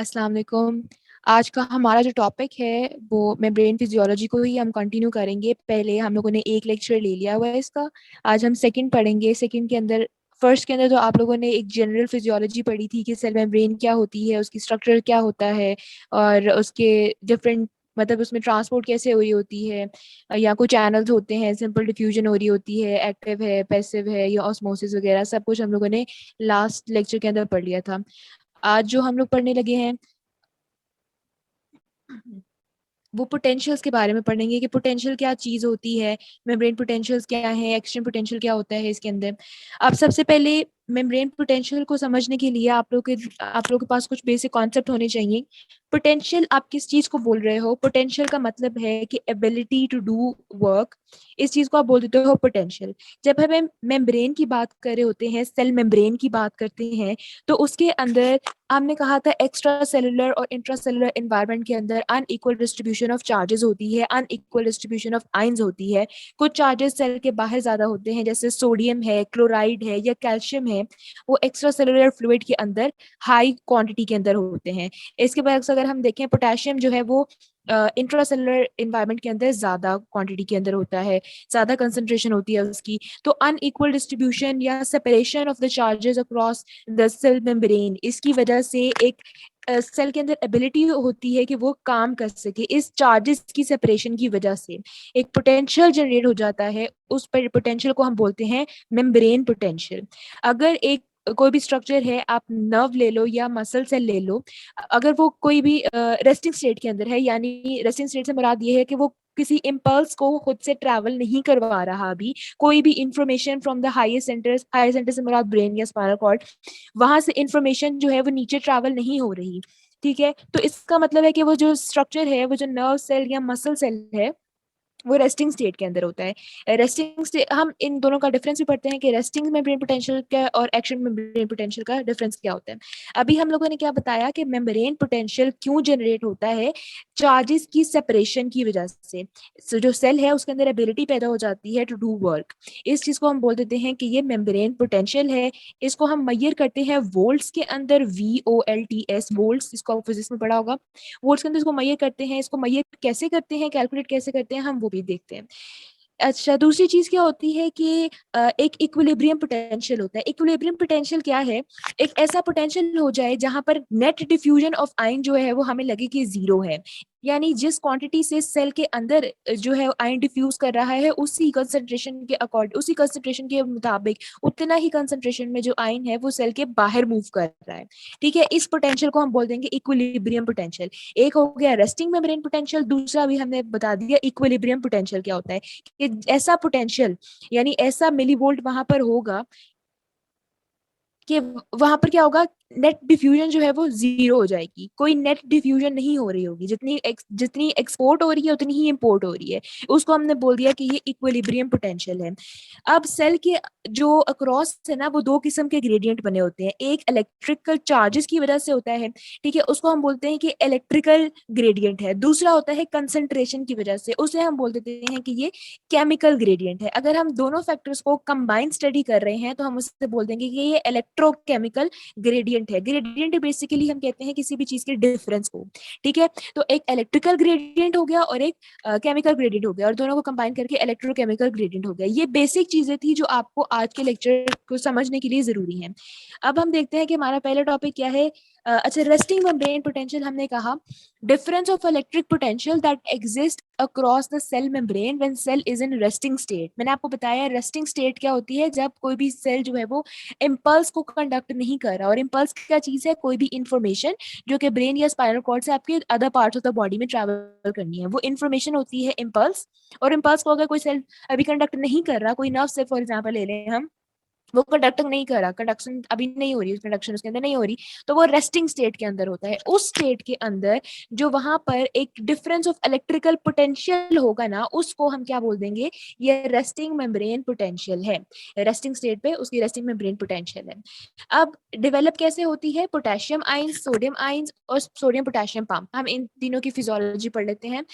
अस्सलाम वालेकुम। आज का हमारा जो टॉपिक है वो मेम्ब्रेन फिजियोलॉजी को ही हम कंटिन्यू करेंगे। पहले हम लोगों ने एक लेक्चर ले लिया हुआ है इसका। आज हम सेकंड पढ़ेंगे। सेकंड के अंदर फर्स्ट के अंदर तो आप लोगों ने एक जनरल फिजियोलॉजी पढ़ी थी कि सेल मेम्ब्रेन क्या होती है, उसकी स्ट्रक्चर क्या होता है और उसके डिफरेंट मतलब उसमें ट्रांसपोर्ट कैसे हो रही होती है, या कुछ चैनल्स होते हैं, सिंपल डिफ्यूजन हो रही होती है, एक्टिव है, पैसिव है या ऑस्मोसिस वगैरह सब कुछ हम लोगों ने लास्ट लेक्चर के अंदर पढ़ लिया था। आज जो हम लोग पढ़ने लगे हैं वो पोटेंशियल्स के बारे में पढ़ेंगे कि पोटेंशियल क्या चीज होती है, मेम्ब्रेन पोटेंशियल्स क्या है, एक्सट्रीम पोटेंशियल क्या होता है इसके अंदर। अब सबसे पहले मेम्ब्रेन पोटेंशियल को समझने के लिए आप लोग के पास कुछ बेसिक कॉन्सेप्ट होने चाहिए। पोटेंशियल आप किस चीज को बोल रहे हो? पोटेंशियल का मतलब है कि एबिलिटी टू डू वर्क। इस चीज को आप बोल देते हो पोटेंशियल। जब हमें मेम्ब्रेन की बात कर रहे होते हैं, सेल मेम्ब्रेन की बात करते हैं, तो उसके अंदर हमने कहा था एक्स्ट्रा सेलुलर और इंट्रा सेलुलर एनवायरनमेंट के अंदर अनइक्वल डिस्ट्रीब्यूशन ऑफ चार्जेस होती है, अनइक्वल डिस्ट्रीब्यूशन ऑफ आयंस होती है। कुछ चार्जेस सेल के बाहर ज्यादा होते हैं, जैसे सोडियम है, क्लोराइड है या कैल्शियम है, वो एक्स्ट्रा सेलुलर फ्लूइड के अंदर हाई क्वांटिटी के अंदर होते हैं। इसके बाद अगर हम देखें पोटेशियम जो है वो इंट्रा सेलुलर एनवायरनमेंट के अंदर ज्यादा क्वांटिटी के अंदर होता है, ज्यादा कंसंट्रेशन होती है उसकी। तो अनइक्वल डिस्ट्रीब्यूशन या separation of the charges across the cell membrane, इसकी वजह से एक सेल के अंदर एबिलिटी होती है कि वो काम कर सके। इस चार्जेस की सेपरेशन की वजह से एक पोटेंशियल जनरेट हो जाता है। उस पर पोटेंशियल को हम बोलते हैं मेम्ब्रेन पोटेंशियल। अगर एक कोई भी स्ट्रक्चर है, आप नर्व ले लो या मसल सेल ले लो, अगर वो कोई भी रेस्टिंग स्टेट के अंदर है, यानी रेस्टिंग स्टेट से मुराद ये है कि वो किसी इम्पल्स को खुद से ट्रैवल नहीं करवा रहा अभी, कोई भी information from the higher centre से मुराद ब्रेन या स्पाइनल कॉर्ड, वहां से इंफॉर्मेशन जो है वो नीचे ट्रैवल नहीं हो रही। ठीक है, तो इसका मतलब है कि वो जो स्ट्रक्चर है, वो जो नर्व सेल या मसल सेल है, वो रेस्टिंग स्टेट के अंदर होता है। रेस्टिंग स्टेट, हम इन दोनों का डिफरेंस भी पढ़ते हैं कि रेस्टिंग मेम्ब्रेन पोटेंशियल क्या और एक्शन मेम्ब्रेन पोटेंशियल का डिफरेंस क्या होता है। अभी हम लोगों ने क्या बताया कि मेम्ब्रेन पोटेंशियल क्यों जनरेट होता है? चार्जेस की सेपरेशन की वजह से। जो सेल है उसके अंदर एबिलिटी पैदा हो जाती है टू डू वर्क। इस चीज को हम बोल देते हैं कि ये मेम्ब्रेन पोटेंशियल है। इसको हम मेजर करते हैं वोल्ट्स के अंदर, VOLTS, वोल्ट्स, इसको आप फिजिक्स में पढ़ा होगा। वोल्ट्स के अंदर इसको मेजर करते हैं। इसको मेजर कैसे करते हैं, कैलकुलेट कैसे करते हैं, हम वो भी देखते हैं। अच्छा, दूसरी चीज क्या होती है कि एक इक्विलिब्रियम पोटेंशियल होता है। इक्विलिब्रियम पोटेंशियल क्या है? एक ऐसा पोटेंशियल हो जाए जहां पर नेट डिफ्यूजन ऑफ आयन जो है वो हमें लगे कि जीरो है, यानी जिस क्वांटिटी से सेल के अंदर जो है आयन डिफ्यूज कर रहा है, उसी कंसंट्रेशन के अकॉर्डिंग, उसी कंसंट्रेशन के मुताबिक उतना ही कंसंट्रेशन में जो आयन है वो सेल के बाहर मूव कर रहा है। ठीक है, इस पोटेंशियल को हम बोल देंगे इक्विलिब्रियम पोटेंशियल। एक हो गया रेस्टिंग मेम्ब्रेन पोटेंशियल, दूसरा भी हमने बता दिया इक्विलिब्रियम पोटेंशियल क्या होता है। कि ऐसा पोटेंशियल, यानी ऐसा मिलीवोल्ट वहां पर होगा कि वहां पर क्या होगा, नेट डिफ्यूजन जो है वो जीरो हो जाएगी। कोई नेट डिफ्यूजन नहीं हो रही होगी, जितनी एक्सपोर्ट हो रही है उतनी ही इंपोर्ट हो रही है। उसको हमने बोल दिया कि ये इक्विलिब्रियम पोटेंशियल है। अब सेल के जो अक्रॉस है ना, वो दो किस्म के ग्रेडियंट बने होते हैं। एक इलेक्ट्रिकल चार्जेस की वजह से होता है, ठीक है, उसको हम बोलते हैं कि इलेक्ट्रिकल ग्रेडियंट है। दूसरा होता है कंसंट्रेशन की वजह से, उसे हम बोल देते हैं कि ये केमिकल ग्रेडियंट है। अगर हम दोनों फैक्टर्स को कंबाइन स्टडी कर रहे हैं तो हम उससे बोल देंगे कि ये इलेक्ट्रोकेमिकल ग्रेडियंट है। ग्रेडियंट बेसिकली हम कहते हैं किसी भी चीज के डिफरेंस को। ठीक है, तो एक इलेक्ट्रिकल ग्रेडियंट हो गया और एक केमिकल ग्रेडियंट हो गया, और दोनों को कंबाइन करके इलेक्ट्रोकेमिकल ग्रेडियंट हो गया। ये बेसिक चीजें थी जो आपको आज के लेक्चर को समझने के लिए जरूरी है। अब हम देखते हैं कि हमारा पहला टॉपिक क्या है। अच्छा, रेस्टिंग मेम्ब्रेन पोटेंशियल हमने कहा, difference of electric potential that exist across the cell membrane when cell is in resting state। मैंने आपको बताया resting state क्या होती है, जब कोई भी सेल जो है वो इम्पल्स को कंडक्ट नहीं कर रहा। और इम्पल्स क्या चीज है? कोई भी इंफॉर्मेशन जो कि ब्रेन या स्पाइनल कॉर्ड से आपके other parts of the body में ट्रैवल करनी है, वो इंफॉर्मेशन होती है इम्पल्स। और इम्पल्स को अगर कोई सेल अभी कंडक्ट नहीं कर रहा, कोई नर्व से फॉर एग्जाम्पल ले लें हम, वो कंडक्टिंग नहीं कर रहा, कंडक्शन अभी नहीं हो रही, कंडक्शन उसके अंदर नहीं हो रही, तो वो रेस्टिंग स्टेट के अंदर होता है। उस स्टेट के अंदर जो वहां पर एक डिफरेंस ऑफ इलेक्ट्रिकल पोटेंशियल होगा ना, उसको हम क्या बोल देंगे? ये रेस्टिंग मेम्ब्रेन पोटेंशियल है। रेस्टिंग स्टेट पे उसकी रेस्टिंग मेम्ब्रेन पोटेंशियल है। अब डेवलप कैसे होती है? पोटेशियम आइंस, सोडियम आइंस और सोडियम पोटेशियम पंप, हम इन तीनों की फिजियोलॉजी पढ़ लेते हैं।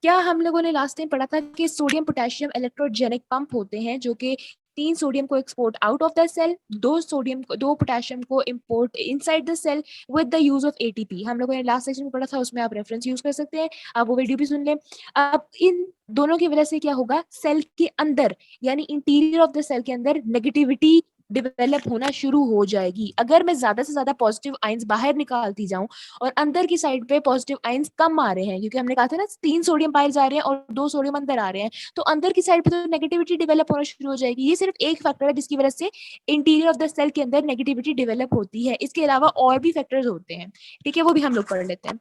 क्या हम लोगों ने लास्ट टाइम पढ़ा था कि सोडियम पोटेशियम इलेक्ट्रोजेनिक पंप होते हैं, जो कि 3 सोडियम को export out of the cell, 2 potassium को import inside the cell with the use of ATP. हम लोगों ने लास्ट सेक्शन में पढ़ा था, उसमें आप रेफरेंस यूज कर सकते हैं, आप वो वीडियो भी सुन लें। अब इन दोनों की वजह से क्या होगा, सेल के अंदर यानी इंटीरियर ऑफ द सेल के अंदर नेगेटिविटी डेवलप होना शुरू हो जाएगी। अगर मैं ज्यादा से ज्यादा पॉजिटिव आयंस बाहर निकालती जाऊं और अंदर की साइड पे पॉजिटिव आयंस कम आ रहे हैं, क्योंकि हमने कहा था ना 3 सोडियम बाहर जा रहे हैं और 2 सोडियम अंदर आ रहे हैं, तो अंदर की साइड पे तो नेगेटिविटी डेवलप होना शुरू हो जाएगी। ये सिर्फ एक फैक्टर है जिसकी वजह से इंटीरियर ऑफ द सेल के अंदर नेगेटिविटी डेवलप होती है। इसके अलावा और भी फैक्टर्स होते हैं, ठीक है, वो भी हम लोग पढ़ लेते हैं।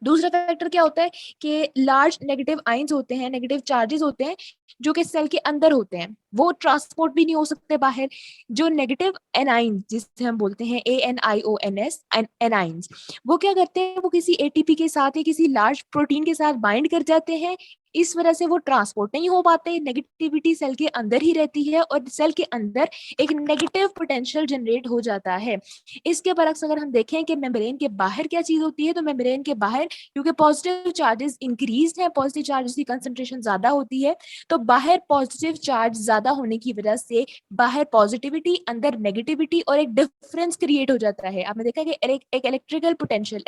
दूसरा फैक्टर क्या होता है कि लार्ज नेगेटिव आयंस होते हैं, नेगेटिव चार्जेस होते हैं जो कि सेल के अंदर होते हैं, वो ट्रांसपोर्ट भी नहीं हो सकते बाहर। जो नेगेटिव एनाइन जिसे हम बोलते हैं ANIONS एनाइंस, वो क्या करते हैं, वो किसी एटीपी के साथ या किसी लार्ज प्रोटीन के साथ बाइंड कर जाते हैं, इस वजह से वो ट्रांसपोर्ट नहीं हो पाते, नेगेटिविटी सेल के अंदर ही रहती है और सेल के अंदर एक नेगेटिव पोटेंशियल जनरेट हो जाता है। इसके बरक्स अगर हम देखें कि मेम्ब्रेन के बाहर क्या चीज होती है, तो मेम्ब्रेन के बाहर क्योंकि पॉजिटिव चार्जेस इंक्रीज है, पॉजिटिव चार्जेस की कंसंट्रेशन ज्यादा होती है, तो बाहर पॉजिटिव चार्ज ज्यादा होने की वजह से बाहर पॉजिटिविटी अंदर नेगेटिविटी और एक डिफरेंस क्रिएट हो जाता है। आपने देखा कि एक इलेक्ट्रिकल पोटेंशियल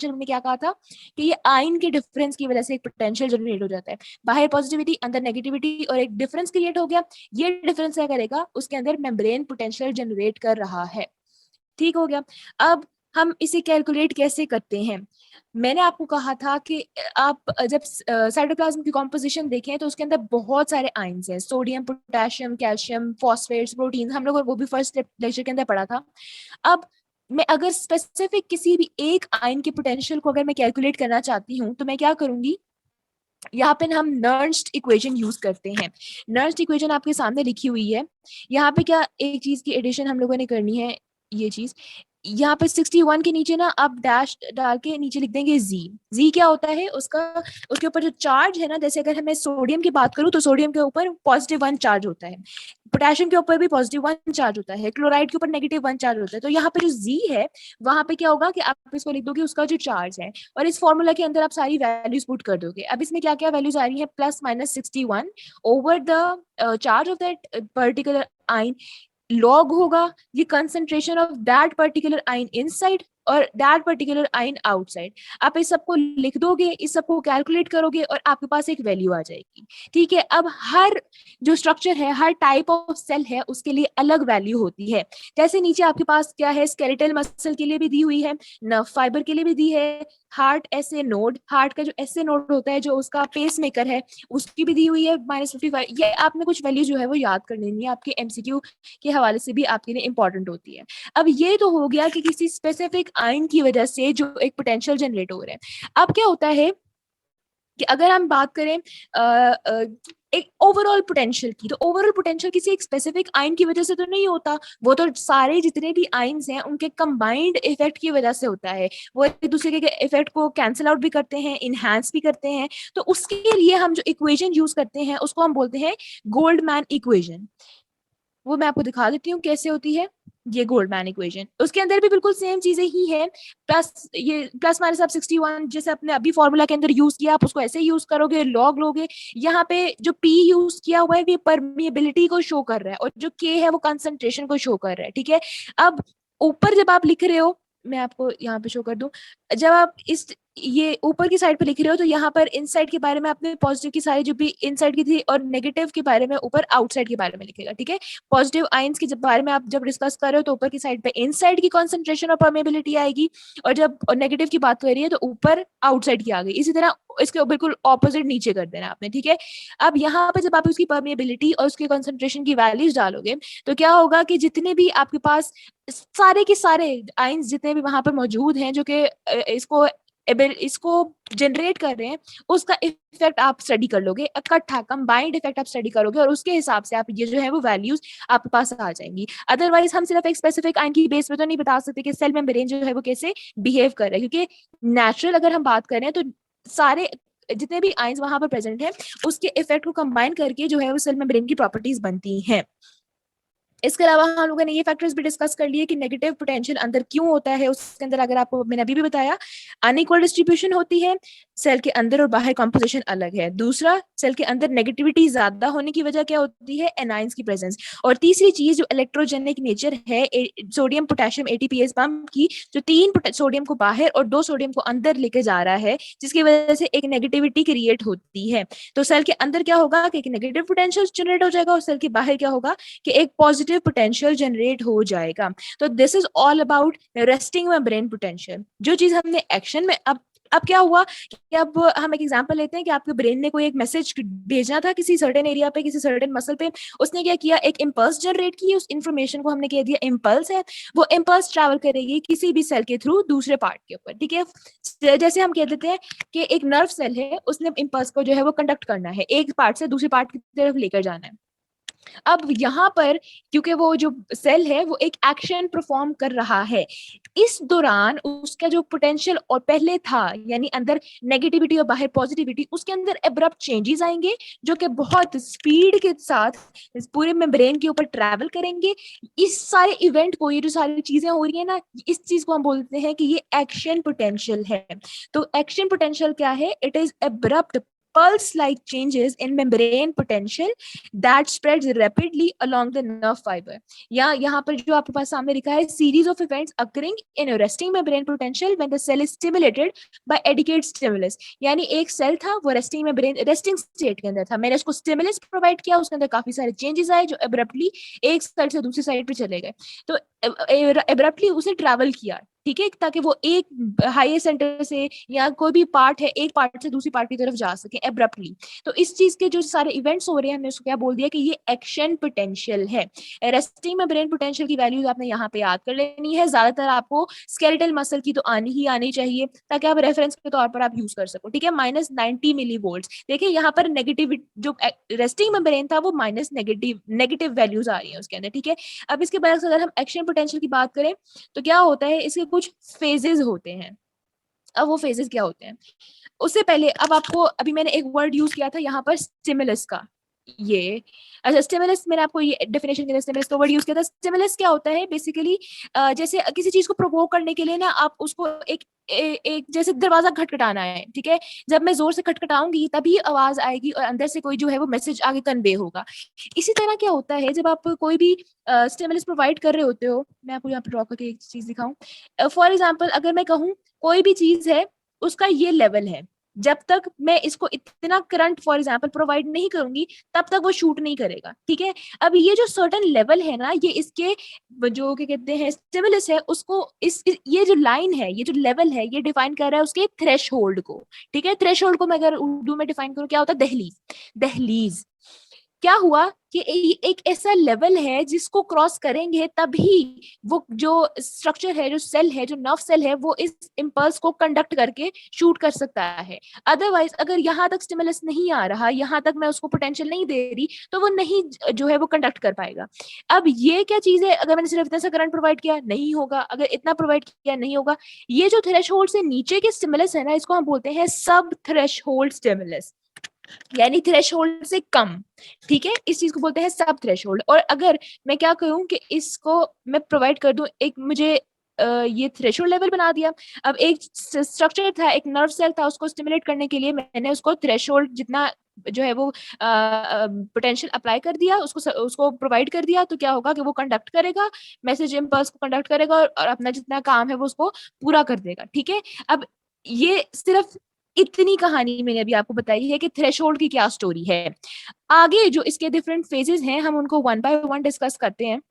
हमने क्या कहा था कि ये आयन के डिफरेंस की वजह से एक पोटेंशियल जनरेट हो जाता है, बाहर पॉजिटिविटी अंदर नेगेटिविटी और एक डिफरेंस क्रिएट हो गया। ये डिफरेंस क्या करेगा, उसके अंदर मेम्ब्रेन पोटेंशियल जनरेट कर रहा है। ठीक हो गया। अब हम इसे कैलकुलेट कैसे करते हैं, मैंने आपको कहा था कि आप जब साइटोप्लाज्म की कॉम्पोजिशन देखें तो उसके अंदर बहुत सारे आयंस हैं, sodium, potassium, calcium, phosphates, protein, हम लोग वो भी फर्स्ट लेक्चर के अंदर पढ़ा था। अब मैं अगर स्पेसिफिक किसी भी एक आयन के पोटेंशियल को अगर मैं कैलकुलेट करना चाहती हूँ तो मैं क्या करूंगी, यहाँ पे हम नर्स्ड इक्वेशन यूज करते हैं। नर्स्ड इक्वेशन आपके सामने लिखी हुई है। यहाँ पे क्या एक चीज की एडिशन हम लोगों ने करनी है, ये चीज यहाँ पे 61 के नीचे ना आप डैश डाल के नीचे लिख देंगे जी क्या होता है उसका, उसके ऊपर जो चार्ज है ना, जैसे अगर मैं सोडियम की बात करूं तो सोडियम के ऊपर +1 चार्ज होता है, पोटेशियम के ऊपर भी +1 चार्ज होता है, क्लोराइड के ऊपर -1 चार्ज होता है। तो यहाँ पे जो जी है वहां पे क्या होगा कि आप इसको लिख दोगे उसका जो चार्ज है, और इस फॉर्मूला के अंदर आप सारी वैल्यूज पुट कर दोगे। अब इसमें क्या क्या वैल्यूज आ रही है, +-61 over the charge of that particular आइन, लॉग होगा ये कंसंट्रेशन ऑफ दैट पर्टिकुलर आइन इनसाइड और दैट पर्टिकुलर आइन आउटसाइड। आप इस सबको लिख दोगे, इस सबको कैलकुलेट करोगे और आपके पास एक वैल्यू आ जाएगी। ठीक है, अब हर जो स्ट्रक्चर है, हर टाइप ऑफ सेल है, उसके लिए अलग वैल्यू होती है। जैसे नीचे आपके पास क्या है, स्केलेटल मसल के लिए भी दी हुई है, नर्व फाइबर के लिए भी दी है, हार्ट एसए नोड, हार्ट का जो एसए नोड होता है जो उसका पेस मेकर है, उसकी भी दी हुई है -55। ये आपने कुछ वैल्यू जो है वो याद कर लेनी है, आपके एमसीक्यू के हवाले से भी आपके लिए इंपॉर्टेंट होती है। अब ये तो हो गया कि किसी स्पेसिफिक आयन की वजह से जो एक पोटेंशियल जनरेट हो रहा है। अब क्या होता है कि अगर हम बात करें एक ओवरऑल पोटेंशियल की, तो ओवरऑल पोटेंशियल किसी एक स्पेसिफिक आयन की वजह से तो नहीं होता, वो तो सारे जितने भी आयन्स हैं उनके कंबाइंड इफेक्ट की वजह से होता है। वो एक दूसरे के इफेक्ट को कैंसिल आउट भी करते हैं, इनहैंस भी करते हैं। तो उसके लिए हम जो इक्वेशन यूज करते हैं उसको हम बोलते हैं गोल्डमैन इक्वेशन। वो मैं आपको दिखा देती हूँ कैसे होती है ये गोल्डमैन इक्वेशन। उसके अंदर भी बिल्कुल सेम चीजें ही है, प्लस ये +- आप 61 जैसे अपने अभी फॉर्मूला के अंदर यूज किया, आप उसको ऐसे यूज करोगे, लॉग लोगे। यहाँ पे जो P यूज किया हुआ है वो परमिएबिलिटी को शो कर रहा है और जो K है वो कंसंट्रेशन को शो कर रहा है। ठीक है, अब ऊपर जब आप लिख रहे हो, मैं आपको यहाँ पे शो कर दूं, जब आप इस ये ऊपर की साइड पे लिख रहे हो तो यहाँ पर इनसाइड के बारे में आपने पॉजिटिव की सारी जो भी इनसाइड की थी और नेगेटिव के बारे में ऊपर आउटसाइड के बारे में लिखेगा। ठीक है, पॉजिटिव आयंस के बारे में आप जब डिस्कस कर रहे हो तो ऊपर की साइड पे इनसाइड की कॉन्सेंट्रेशन और परमेबिलिटी आएगी, और जब नेगेटिव की बात कर रही है तो ऊपर आउटसाइड की आ गई। इसी तरह इसके बिल्कुल ऑपोजिट नीचे कर देना आपने। ठीक है, अब यहाँ पे जब आप उसकी परमेबिलिटी और उसकी कॉन्सेंट्रेशन की वैल्यूज डालोगे तो क्या होगा कि जितने भी आपके पास सारे के सारे आयंस जितने भी वहां पर मौजूद हैं जो कि इसको जनरेट कर रहे हैं, उसका इफेक्ट आप स्टडी कर लोगे, इकट्ठा कंबाइंड इफेक्ट आप स्टडी करोगे और उसके हिसाब से आप ये जो है वो वैल्यूज आपके पास आ जाएंगी। अदरवाइज हम सिर्फ एक स्पेसिफिक आयन की बेस पे तो नहीं बता सकते कि सेल मेम्ब्रेन जो है वो कैसे बिहेव कर रहा है, क्योंकि नेचुरल अगर हम बात करें तो सारे जितने भी आयंस वहां पर प्रेजेंट है उसके इफेक्ट को कंबाइन करके जो है वो सेल मेम्ब्रेन की प्रॉपर्टीज बनती हैं। इसके अलावा हम लोगों ने ये फैक्टर्स भी डिस्कस कर लिए कि नेगेटिव पोटेंशियल अंदर क्यों होता है। उसके अंदर अगर आपको मैंने अभी भी बताया, अनइक्वल डिस्ट्रीब्यूशन होती है, सेल के अंदर और बाहर कॉम्पोजिशन अलग है। दूसरा, सेल के अंदर नेगेटिविटी ज्यादा होने की वजह क्या होती है, एनाइंस की प्रेजेंस। और तीसरी चीज जो इलेक्ट्रोजेनिक नेचर है सोडियम पोटेशियम एटीपीएस पंप की, जो तीन सोडियम को बाहर और दो सोडियम को अंदर लेके जा रहा है, जिसकी वजह से एक नेगेटिविटी क्रिएट होती है। तो सेल के अंदर क्या होगा कि एक नेगेटिव पोटेंशियल जनरेट हो जाएगा, और सेल के बाहर क्या होगा कि एक पॉजिटिव पोटेंशियल जनरेट हो जाएगा। तो this is all about resting membrane potential. जो चीज हमने एक्शन में, अब क्या हुआ कि अब हम एक एग्जांपल लेते हैं कि आपके ब्रेन ने कोई एक मैसेज भेजना था किसी सर्टेन एरिया पे, किसी सर्टेन मसल पे। उसने क्या किया, एक इम्पल्स जनरेट की, उस इंफॉर्मेशन को हमने कह दिया इम्पल्स है। वो इम्पल्स ट्रैवल करेगी किसी भी सेल के थ्रू दूसरे पार्ट के ऊपर, ठीक है। जैसे हम कह देते हैं कि एक नर्व सेल है, उसने इम्पल्स को जो है वो कंडक्ट करना है, एक पार्ट से दूसरे पार्ट की तरफ लेकर जाना है। अब यहाँ पर क्योंकि वो जो सेल है वो एक एक्शन परफॉर्म कर रहा है, इस दौरान उसका जो पोटेंशियल और पहले था, यानी अंदर नेगेटिविटी और बाहर पॉजिटिविटी, उसके अंदर एब्रप्ट चेंजेस आएंगे जो कि बहुत स्पीड के साथ इस पूरे मेम्ब्रेन के ऊपर ट्रैवल करेंगे। इस सारे इवेंट को, ये जो सारी चीजें हो रही है ना, इस चीज को हम बोलते हैं कि ये एक्शन पोटेंशियल है। तो एक्शन पोटेंशियल क्या है, it is abrupt pulse like changes in membrane potential that spreads rapidly along the nerve fiber। या यहाँ पर जो आपके पास सामने लिखा है, series of events occurring in a resting membrane potential when the cell is stimulated by adequate stimulus। यानी एक सेल था वो रेस्टिंग मेम्ब्रेन, रेस्टिंग स्टेट के अंदर था, मैंने उसको स्टिमुलस प्रोवाइड किया, उसके अंदर काफी सारे चेंजेस आए जो एब्रप्टली एक साइड से दूसरी साइड पे चले गए। तो एब्रप्टली उसे ट्रैवल किया, ठीक है, ताकि वो एक हाई सेंटर से या कोई भी पार्ट है, एक पार्ट से दूसरी पार्ट की तरफ जा सके एब्रप्टली। तो इस चीज के जो सारे इवेंट्स हो रहे हैं, हमने उसको क्या बोल दिया कि ये एक्शन पोटेंशियल है। रेस्टिंग मेम्ब्रेन पोटेंशियल की वैल्यूज आपने यहाँ पे याद कर लेनी है। ज्यादातर आपको स्केलेटल मसल की तो आनी चाहिए, ताकि आप रेफरेंस के तौर पर आप यूज कर सको, ठीक है। -90 मिली वोल्ट, देखिए यहाँ पर नेगेटिव, जो रेस्टिंग मेम्ब्रेन था वो माइनस नेगेटिव वैल्यूज आ रही है उसके अंदर, ठीक है। अब इसके बाद अगर हम एक्शन पोटेंशियल की बात करें तो क्या होता है, इसके कुछ फेजेस होते हैं। अब वो फेजेस क्या होते हैं, उससे पहले अब आपको, अभी मैंने एक वर्ड यूज किया था यहाँ पर स्टिमुलस का, ये, अच्छा स्टिमुलस, मैंने आपको ये डेफिनेशन के लिए स्टिमुलस का वर्ड यूज किया था। स्टिमुलस क्या होता है बेसिकली, जैसे किसी चीज को प्रोवोक करने के लिए ना, आप उसको एक जैसे दरवाजा खटखटाना है, ठीक है। जब मैं जोर से खटखटाऊंगी तभी आवाज आएगी और अंदर से कोई जो है वो मैसेज आगे कन्वे होगा। इसी तरह क्या होता है, जब आप कोई भी स्टिमुलस प्रोवाइड कर रहे होते हो, मैं आपको यहाँ पे ड्रॉ करके एक चीज दिखाऊं। फॉर एग्जाम्पल, अगर मैं कहूँ कोई भी चीज है, उसका ये लेवल है, जब तक मैं इसको इतना करंट फॉर एग्जाम्पल प्रोवाइड नहीं करूंगी तब तक वो शूट नहीं करेगा, ठीक है। अब ये जो सर्टन लेवल है ना, ये इसके जो क्या कहते हैं स्टिमुलस है, उसको ये जो लाइन है, ये जो लेवल है, ये डिफाइन कर रहा है उसके थ्रेश होल्ड को, ठीक है। थ्रेश होल्ड को मैं अगर उर्दू में डिफाइन करूँ, क्या होता है, दहलीज। दहलीज क्या हुआ कि एक ऐसा लेवल है जिसको क्रॉस करेंगे तभी वो जो स्ट्रक्चर है, जो सेल है, जो नर्व सेल है, वो इस इम्पल्स को कंडक्ट करके शूट कर सकता है। अदरवाइज अगर यहाँ तक स्टिमुलस नहीं आ रहा, यहाँ तक मैं उसको पोटेंशियल नहीं दे रही, तो वो नहीं जो है वो कंडक्ट कर पाएगा। अब ये क्या चीज है, अगर मैंने सिर्फ इतना सा करंट प्रोवाइड किया नहीं होगा, अगर इतना प्रोवाइड किया नहीं होगा। ये जो थ्रेशोल्ड से नीचे के स्टिमुलस है ना, इसको हम बोलते हैं सब थ्रेशोल्ड स्टिमुलस, यानी थ्रेशोल्ड से कम, ठीक है। इस चीज को बोलते हैं सब थ्रेशोल्ड। और अगर मैं क्या करूं कि इसको मैं प्रोवाइड कर दूं, एक मुझे ये थ्रेशोल्ड लेवल बना दिया। अब एक स्ट्रक्चर था, एक नर्व सेल था, उसको स्टिमुलेट करने के लिए मैंने उसको थ्रेशोल्ड जितना जो है वो पोटेंशियल अप्लाई कर दिया, उसको प्रोवाइड कर दिया। तो क्या होगा कि वो कंडक्ट करेगा, मैसेज इम्पल्स को कंडक्ट करेगा और अपना जितना काम है वो उसको पूरा कर देगा, ठीक है। अब ये सिर्फ इतनी कहानी मैंने अभी आपको बताई है कि थ्रेशोल्ड की क्या स्टोरी है। आगे जो इसके डिफरेंट फेजेस हैं, हम उनको वन बाय वन डिस्कस करते हैं।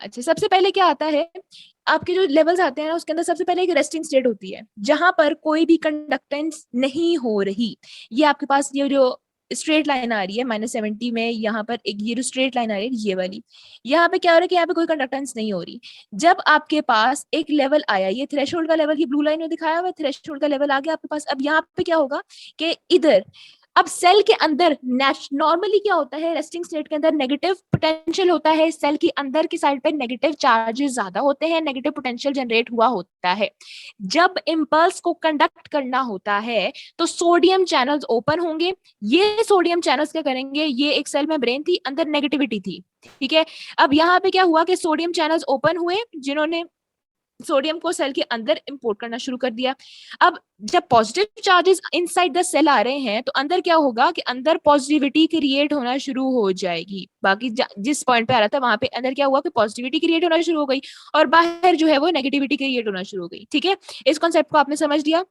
अच्छा, सबसे पहले क्या आता है, आपके जो लेवल्स आते हैं ना, उसके अंदर सबसे पहले एक रेस्टिंग स्टेट होती है, जहां पर कोई भी कंडक्टेंस नहीं हो रही। ये आपके पास ये जो स्ट्रेट लाइन आ रही है -70 में, यहाँ पर एक ये जो स्ट्रेट लाइन आ रही है ये वाली, यहाँ पे क्या हो रहा है कि यहाँ पे कोई कंडक्टेंस नहीं हो रही। जब आपके पास एक लेवल आया, ये थ्रेशोल्ड का लेवल, ये ब्लू लाइन में दिखाया हुआ है, थ्रेशोल्ड का लेवल आ गया आपके पास। अब यहाँ पे क्या होगा कि इधर, अब सेल के अंदर नॉर्मली क्या होता है, रेस्टिंग स्टेट के अंदर नेगेटिव पोटेंशियल होता है, सेल के अंदर की साइड पे नेगेटिव चार्जेस ज्यादा होते हैं, नेगेटिव पोटेंशियल जनरेट हुआ होता है। जब इम्पल्स को कंडक्ट करना होता है तो सोडियम चैनल्स ओपन होंगे। ये सोडियम चैनल्स क्या करेंगे, ये एक सेल में ब्रेन थी, अंदर नेगेटिविटी थी, ठीक है। अब यहाँ पे क्या हुआ कि सोडियम चैनल्स ओपन हुए, जिन्होंने सोडियम को सेल के अंदर इंपोर्ट करना शुरू कर दिया। अब जब positive charges inside the cell आ रहे हैं तो अंदर क्या होगा कि अंदर पॉजिटिविटी क्रिएट होना शुरू हो जाएगी। बाकी जिस पॉइंट पे आ रहा था वहां पे अंदर क्या हुआ कि पॉजिटिविटी क्रिएट होना शुरू हो गई और बाहर जो है वो नेगेटिविटी क्रिएट होना शुरू हो गई। ठीक है, इस कॉन्सेप्ट को आपने समझ लिया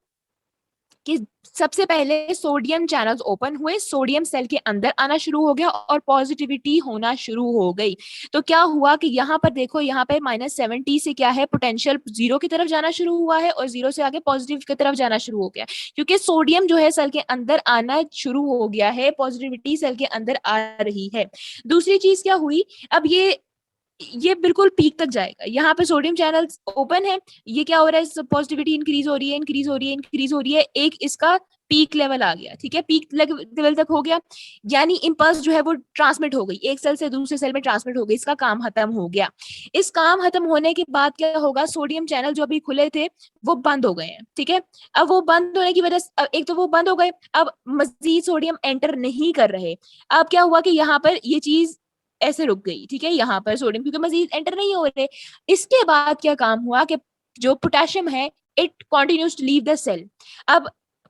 कि सबसे पहले सोडियम चैनल्स ओपन हुए, सोडियम सेल के अंदर आना शुरू हो गया और पॉजिटिविटी होना शुरू हो गई। तो क्या हुआ कि यहाँ पर देखो, यहाँ पे -70 से क्या है, पोटेंशियल जीरो की तरफ जाना शुरू हुआ है और जीरो से आगे पॉजिटिव की तरफ जाना शुरू हो गया, क्योंकि सोडियम जो है सेल के अंदर आना शुरू हो गया है, पॉजिटिविटी सेल के अंदर आ रही है। दूसरी चीज क्या हुई, अब ये बिल्कुल पीक तक जाएगा। यहाँ पे सोडियम चैनल्स ओपन है, ये क्या हो रहा है, पॉजिटिविटी इंक्रीज हो रही है, इंक्रीज हो रही है, इंक्रीज हो रही है, एक इसका पीक लेवल आ गया। ठीक है, पीक लेवल तक हो गया, यानी इम्पल्स जो है वो ट्रांसमिट हो गई, एक सेल से दूसरे सेल में ट्रांसमिट हो गई, इसका काम खत्म हो गया। इस काम खत्म होने के बाद क्या होगा, सोडियम चैनल जो अभी खुले थे वो बंद हो गए हैं। ठीक है, अब वो बंद होने की वजह से एक तो वो बंद हो गए, अब मजीद सोडियम एंटर नहीं कर रहे। अब क्या हुआ कि यहाँ पर ये चीज ऐसे रुक गई। ठीक है, यहाँ पर सोडियम क्योंकि मजीद एंटर नहीं हो रहे। इसके बाद क्या काम हुआ कि जो पोटेशियम है it continues to leave the cell. अब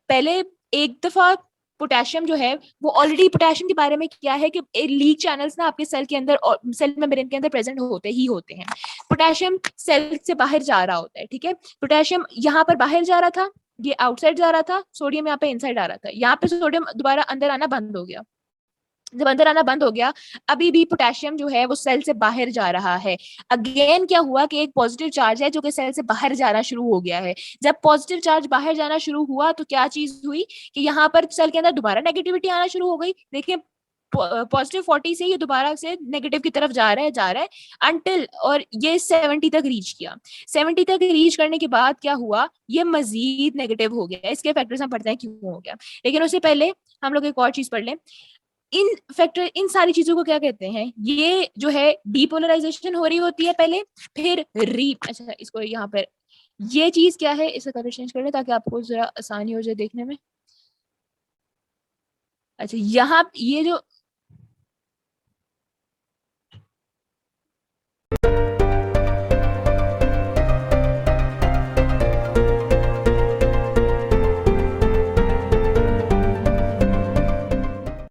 पहले एक दफा पोटेशियम जो है वो ऑलरेडी, पोटेशियम के बारे में क्या है कि लीक चैनल्स ना आपके सेल के अंदर और सेल मेम्ब्रेन के अंदर प्रेजेंट होते ही होते हैं। पोटेशियम सेल से बाहर जा रहा होता है। ठीक है, पोटेशियम यहाँ पर बाहर जा रहा था, ये आउटसाइड जा रहा था, सोडियम यहाँ पे इनसाइड आ रहा था। यहाँ पे सोडियम दोबारा अंदर आना बंद हो गया। जब अंदर आना बंद हो गया, अभी भी पोटेशियम जो है वो सेल से बाहर जा रहा है। अगेन क्या हुआ कि एक पॉजिटिव चार्ज है जो कि सेल से बाहर जाना शुरू हो गया है। जब पॉजिटिव चार्ज बाहर जाना शुरू हुआ तो क्या चीज हुई कि यहाँ पर सेल के अंदर दोबारा नेगेटिविटी आना शुरू हो गई। देखिए, +40 से ये दोबारा से नेगेटिव की तरफ जा रहा है अनटिल, और ये 70 तक रीच किया। 70 तक रीच करने के बाद क्या हुआ, ये मजीद नेगेटिव हो गया। इसके फैक्टर्स हम पढ़ते हैं क्यों हो गया, लेकिन उससे पहले हम लोग एक और चीज पढ़ लें। इन फैक्टर, इन सारी चीजों को क्या कहते हैं, ये जो है डीपोलराइजेशन हो रही होती है पहले, फिर अच्छा इसको यहाँ पर, ये चीज क्या है, इसका कलर चेंज कर ले ताकि आपको जरा आसानी हो जाए देखने में। अच्छा, यहाँ ये जो